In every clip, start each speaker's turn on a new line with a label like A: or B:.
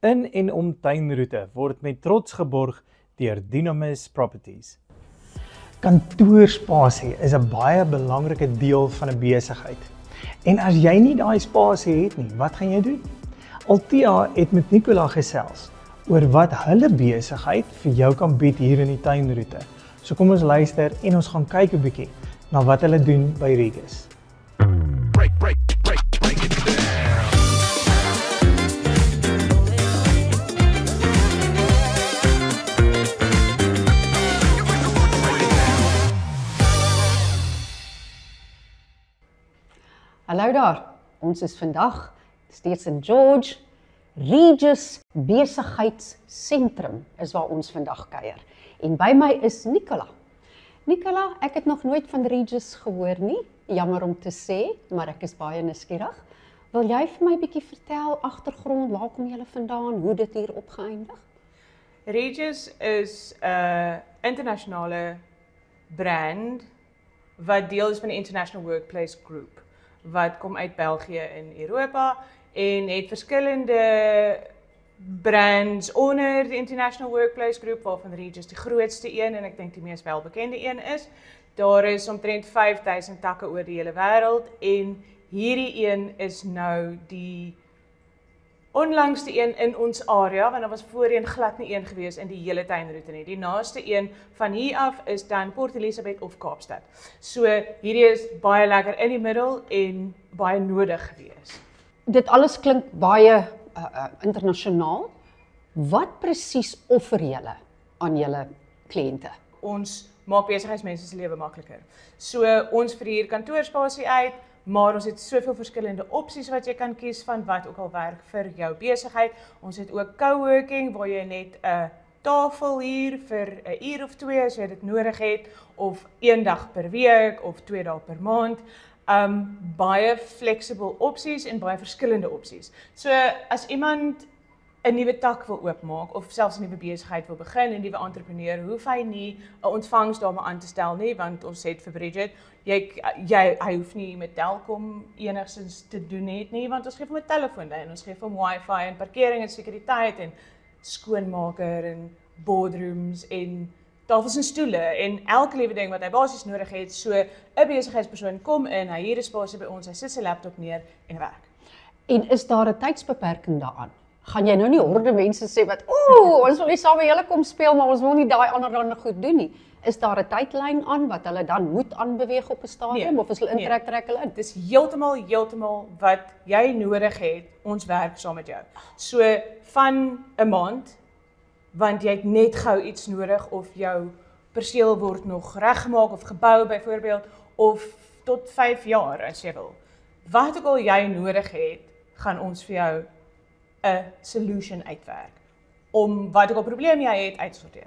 A: In en om tuinroete word met trots geborg deur Dynamis Properties. Kantoorspasie is 'n baie belangrike deel van 'n besigheid. En as jy nie daai spasie het nie, wat gaan jy doen? Altea het met Nicola gesels oor wat hulle besigheid vir jou kan bied hier in die tuinroete. So kom ons luister en ons gaan kyk 'n bietjie na wat hulle doen by Regis.
B: Hallo daar, ons is vandag steeds in George. Regis Besigheidsentrum is waar ons vandag kuier. En by my is Nicola. Nicola, ek het nog nooit van Regis gehoor nie, jammer om te sê, maar ek is baie nuuskierig. Wil jy vir my 'n bietjie vertel, agtergrond, waar kom julle vandaan, hoe dit hier opgeëindig?
C: Regis is 'n internasionale brand wat deel is van die International Workplace Group, wat kom uit België in Europa en het verskillende brands onder die International Workplace Group, waarvan Regis die grootste een en ek dink die mees welbekende een is. Daar is omtrent 5000 takke oor die hele wêreld en hierdie een is nou die onlangste een in ons area, want daar was voorheen glad nie een gewees in die hele tuinroete nie. Die naaste een van hier af is dan Port Elizabeth of Kaapstad. So hierdie is baie lekker in die middel en baie nodig gewees.
B: Dit alles klink baie internasionaal. Wat presies offer julle aan julle kliënte?
C: Ons maak besigheidsmense se lewe makliker. So ons verhuur kantoorspasie uit, maar ons het soveel verskillende opsies wat jy kan kies van wat ook al werk vir jou besigheid. Ons het ook coworking waar jy net 'n tafel huur vir 'n uur of 2 as jy dit nodig het, of 1 dag per week of 2 dae per maand. Baie flexible opsies en baie verskillende opsies. So as iemand 'n nuwe tak wil oopmaak of selfs 'n nuwe besigheid wil begin, 'n nuwe entrepreneur, hoef hy nie 'n ontvangsdame aan te stel nie, want ons sê vir Bridget, hy hoef nie met Telkom enigstens te doen het nie, want ons gee hom 'n telefoonlyn, ons gee hom wifi en parkering en sekuriteit en skoonmaker en boardrooms en tafels en stoele en elke liewe ding wat hy basies nodig het. So 'n besigheidspersoon kom in, hy huur 'n spasie by ons, hy sit sy laptop neer en hy werk.
B: En is daar 'n tydsbeperking daaraan? Gaan jy nou nie honderde mense sê wat, ons wil nie saam met julle kom speel, maar ons wil nie daai ander goed doen nie. Is daar 'n tydlyn aan wat hulle dan moet aanbeweeg op 'n stadium,
C: Nee,
B: of as hulle intrek, trek hulle in?
C: Dit is heeltemal wat jy nodig het, ons werk saam met jou. So van 'n maand, want jy het net gou iets nodig of jou perseel word nog reggemaak of gebou byvoorbeeld, of tot 5 jaar as jy wil. Wat ook al jy nodig het, gaan ons vir jou 'n solution uitwerk om wat ook al probleem jy het uitsorteer.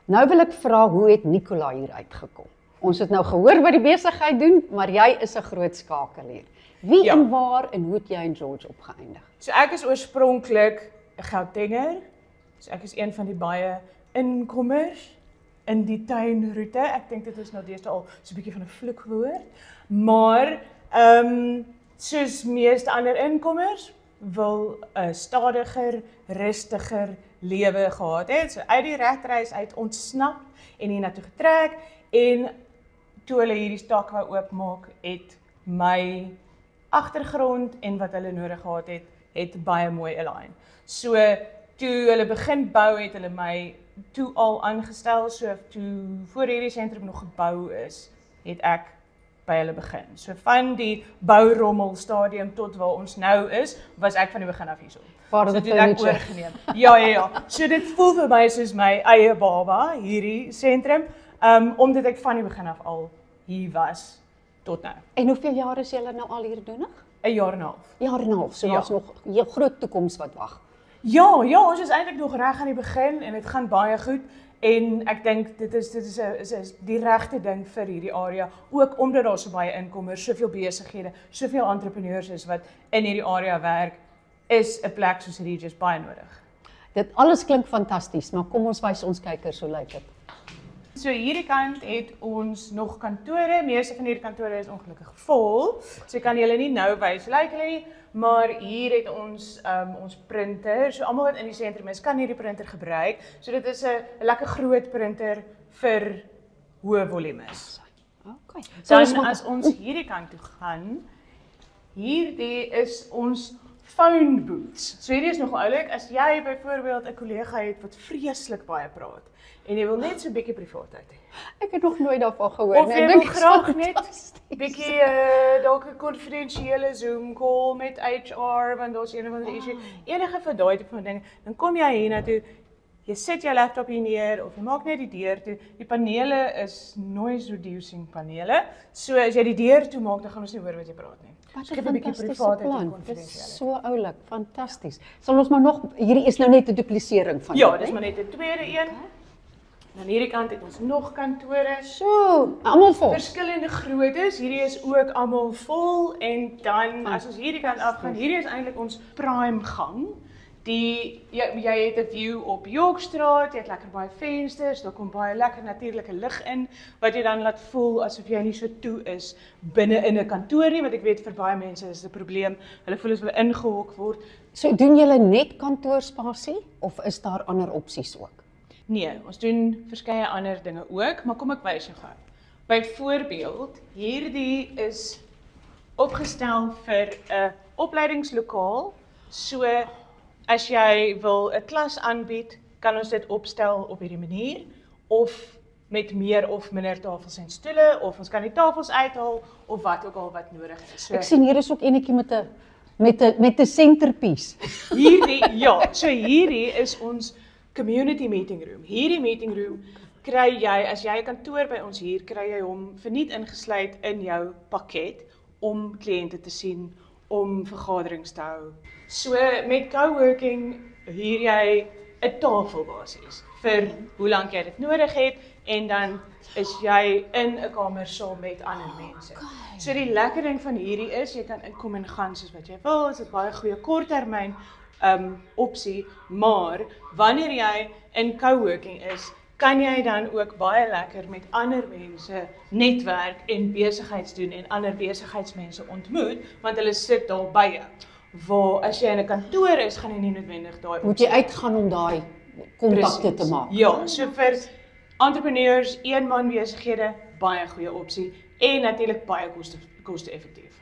B: Nou wil ek vra, hoe het Nicola hier uitgekom? Ons het nou gehoor wat die besigheid doen, maar jy is 'n groot skakel hier. Wie
C: Ja.
B: en waar en hoe het jy in George opgeëindig?
C: So ek is oorspronklik 'n Gautenger. So ek is een van die baie inkommers in die tuinroete. Ek dink dit is nou deesdae al so 'n bietjie van 'n vloekwoord. Maar soos meeste ander inkommers wil 'n stadiger, rustiger lewe gehad het. So uit die regtreis uit ontsnap en hiernatoe getrek en toe hulle hierdie stak wou oopmaak, het my agtergrond en wat hulle nodig gehad het baie mooi align. So toe hulle begin bou, het hulle my toe al aangestel. So toe voor hierdie sentrum nog gebou is, het ek by hulle begin. So van die bourommel stadium tot waar ons nou is, was ek van die begin af hierso.
B: Part of
C: So
B: the
C: dit ek
B: furniture.
C: oorgeneem. Ja. So dit voel vir my soos my eie baba, hierdie sentrum, omdat ek van die begin af al hier was tot nou.
B: En hoeveel jaar is julle nou al hier doenig?
C: 'n jaar en 'n half.
B: Jaar en 'n half, so
C: Ja.
B: daar's nog 'n groot toekoms wat wag.
C: Ja, ons is eintlik nog reg aan die begin en dit gaan baie goed. En ek dink dit is die regte ding vir hierdie area, ook omdat daar so baie inkommers, soveel besighede, soveel entrepreneurs is wat in hierdie area werk, is 'n plek soos Regis baie nodig.
B: Dit alles klink fantasties, maar kom ons wys ons kykers hoe lyk dit.
C: So hierdie kant het ons nog kantore. Meeste van hierdie kantore is ongelukkig vol. So kan julle nie nou wys lyk hulle nie, maar hier het ons ons printer. So almal wat in die sentrum is, kan hierdie printer gebruik. So dit is 'n lekker groot printer vir hoë volumes.
B: Okay.
C: Dan as ons hierdie kant toe gaan, hierdie is ons phone booths. So hierdie is nog oulik, as jy byvoorbeeld 'n kollega het wat vreeslik baie praat en jy wil net so 'n bietjie privaatheid hê.
B: Ek het nog nooit daarvan gehoor
C: Of
B: nie.
C: jy
B: Ek
C: wil
B: dink
C: graag net bietjie dalk 'n konfidensiële Zoom call met HR want daar's een of ander issue. Enige van daai tipe van dinge, dan kom jy hiernatoe. Jy sit jou laptop hier neer of jy maak net die deur toe. Die panele is noise reducing panele. So as jy die deur toe maak, dan gaan ons nie hoor wat jy praat nie.
B: Wat
C: Skep
B: 'n
C: 'n bietjie
B: fantastiese
C: privaatheid en
B: plan. Dit is
C: konfidensiële.
B: so oulik, fantasties. Sal ons maar nog, hierdie is nou net 'n duplisering van
C: Ja,
B: dit,
C: dis
B: hè?
C: maar net 'n tweede een. Dan hierdie kant het ons nog kantore.
B: So, almal vol.
C: Verskillende groottes. Hierdie is ook almal vol en dan as ons hierdie kant afgaan, hierdie is eintlik ons prime gang. Jy het 'n view op Yorkstraat, jy het lekker baie vensters, daar kom baie lekker natuurlike lig in wat jy dan laat voel asof jy nie so toe is binne in 'n kantoor nie, want ek weet vir baie mense is dit 'n probleem. Hulle voel as hulle ingehok word.
B: So doen julle net kantoorspasie of is daar ander opsies ook?
C: Nee, ons doen verskeie ander dinge ook, maar kom ek wys jou gou. Byvoorbeeld, hierdie is opgestel vir 'n opleidingslokaal. So as jy wil 'n klas aanbied, kan ons dit opstel op hierdie manier of met meer of minder tafels en stoele of ons kan die tafels uithaal of wat ook al wat nodig is. So
B: Ek sien hier is ook enetjie met 'n centerpiece.
C: hierdie is ons community meeting room. Hierdie meeting room kry jy, as jy 'n kantoor by ons huur, kry jy hom verniet ingesluit in jou pakket om kliënte te sien, om vergaderings te hou. So met coworking huur jy 'n tafel basies vir hoe lank jy dit nodig het en dan is jy in 'n kamer saam met ander mense. So die lekker ding van hierdie is jy kan inkom en gaan soos wat jy wil. Dit is 'n baie goeie korttermyn opsie, maar wanneer jy in coworking is, kan jy dan ook baie lekker met ander mense netwerk en besigheids doen en ander besigheidsmense ontmoet, want hulle sit daar by jou. Waar as jy in 'n kantoor is, gaan jy nie noodwendig daai
B: Moet jy uitgaan om daai kontakte te maak?
C: Ja, so vir entrepreneurs, eenman besighede, baie goeie opsie en natuurlik baie koste-effektief.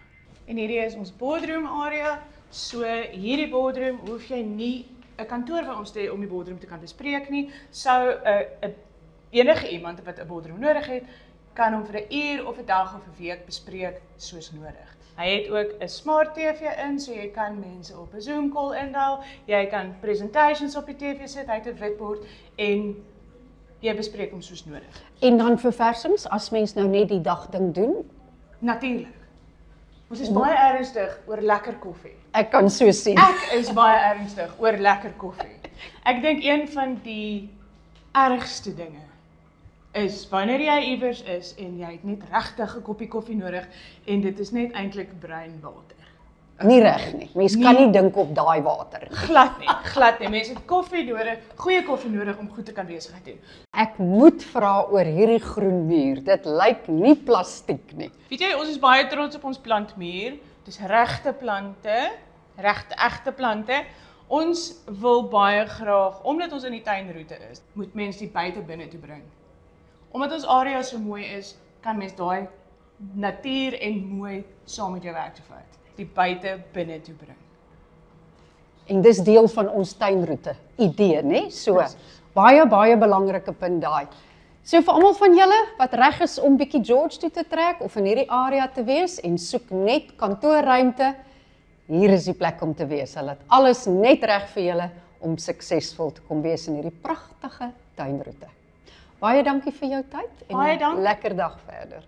C: En hierdie is ons boardroom area. So hierdie boardroom hoef jy nie 'n kantoor by ons te hê om die boardroom te kan bespreek nie. Sou enige iemand wat 'n boardroom nodig het, kan hom vir 'n uur of 'n dag of 'n week bespreek soos nodig. Hy het ook 'n smart TV in, so jy kan mense op 'n Zoom call inhaal. Jy kan presentations op die TV sit, hy het 'n witbord en jy bespreek hom soos nodig.
B: En dan verversings as mens nou net die dagding doen?
C: Natuurlik. Ons is baie ernstig oor lekker koffie.
B: Ek kan so sien.
C: Ek is baie ernstig oor lekker koffie. Ek dink een van die ergste dinge is wanneer jy iewers is en jy het net regtig 'n koppie koffie nodig en dit is net eintlik bruin water.
B: Nie reg nie. Mens kan nie dink op daai water.
C: Glad nie. Mense het koffie nodig, goeie koffie nodig om goed te kan besigheid doen.
B: Ek moet vra oor hierdie groen muur. Dit lyk nie plastiek nie.
C: Weet jy, ons is baie trots op ons plantmuur. Dis regte plante, egte plante. Ons wil baie graag, omdat ons in die tuinroete is, moet mense die buite binne toe bring. Omdat ons area so mooi is, kan mens daai natuur en mooi saam met jou werk toe vat. Die buite binne toe bring.
B: En dis deel van ons tuinroete idee, né? So baie belangrike punt daai. So vir almal van julle wat reg is om bietjie George toe te trek of in hierdie area te wees en soek net kantoorruimte, hier is die plek om te wees. Hulle het alles net reg vir julle om suksesvol te kom wees in hierdie pragtige tuinroete. Baie dankie vir jou tyd en
C: Baie dankie.
B: 'n lekker dag verder.